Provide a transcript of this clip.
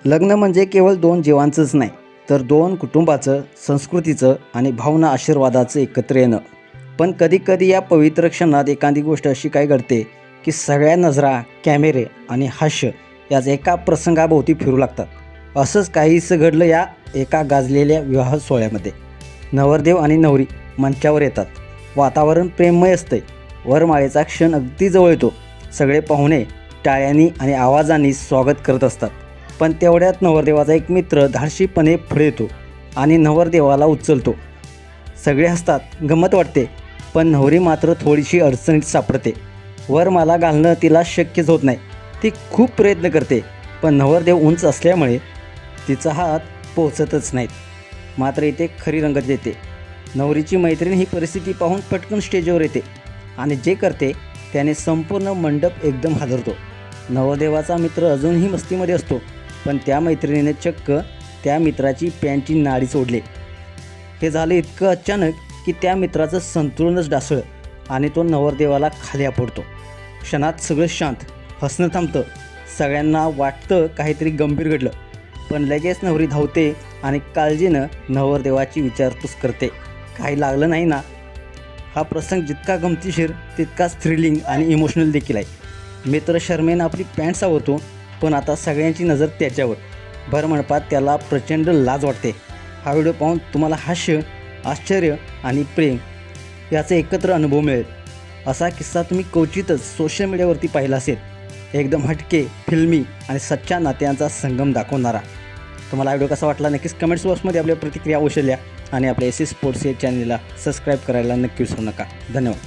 लग्न म्हणजे केवळ दोन जीवांचंच नाही, तर दोन कुटुंबाचं, संस्कृतीचं आणि भावना आशीर्वादाचं एकत्र येणं. पण कधीकधी या पवित्र क्षणात एखादी गोष्ट अशी काय घडते की सगळ्या नजरा, कॅमेरे आणि हास्य याच एका प्रसंगाभोवती फिरू लागतात. असंच काहीसं घडलं या एका गाजलेल्या विवाह सोहळ्यामध्ये. नवरदेव आणि नवरी मंचावर येतात. वातावरण प्रेममय असते. वरमाळेचा क्षण अगदी जवळ येतो. सगळे पाहुणे टाळ्यांनी आणि आवाजांनी स्वागत करत असतात. पण तेवढ्यात नवरदेवाचा एक मित्र धाडशीपणे पुढे येतो आणि नवरदेवाला उचलतो. सगळे हसतात, गंमत वाटते. पण नवरी मात्र थोडीशी अडचणीत सापडते. वरमाला घालणं तिला शक्यच होत नाही. ती खूप प्रयत्न करते, पण नवरदेव उंच असल्यामुळे तिचा हात पोचतच नाहीत. मात्र इथे खरी रंगत येते. नवरीची मैत्रीण ही परिस्थिती पाहून पटकन स्टेजवर येते आणि जे करते त्याने संपूर्ण मंडप एकदम हादरतो. नवरदेवाचा मित्र अजूनही मस्तीमध्ये असतो, पण त्या मैत्रिणीने चक्क त्या मित्राची पॅन्टची नाडी सोडली. हे झालं इतकं अचानक की त्या मित्राचं संतुलनच ढासळलं आणि तो नवरदेवाला खाली आपडतो. क्षणात सगळं शांत, हसणं थांबतं. सगळ्यांना वाटतं काहीतरी गंभीर घडलं. पण लगेच नवरी धावते आणि काळजीनं नवरदेवाची विचारपूस करते, काही लागलं नाही ना? हा प्रसंग जितका गमतीशीर तितकाच थ्रिलिंग आणि इमोशनल देखील आहे. मित्र शर्मेनं आपली पॅन्ट सावरतो, पण आता सगळ्यांची नजर त्याच्यावर. भरमंडपात त्याला प्रचंड लाज वाटते. हा व्हिडिओ पाहून तुम्हाला हास्य, आश्चर्य आणि प्रेम याचा एकत्र अनुभव मिळेल. असा किस्सा तुम्ही क्वचितच सोशल मीडियावरती पाहिला असेल. एकदम हटके, फिल्मी आणि सच्च्या नात्यांचा संगम दाखवणारा. तुम्हाला व्हिडिओ कसा वाटला नक्कीच कमेंट्स बॉक्समध्ये आपल्या प्रतिक्रिया अवश्य लिहा आणि आपल्या एस एस स्पोर्ट्स या चॅनलला सबस्क्राईब करायला नक्की विसरू नका. धन्यवाद.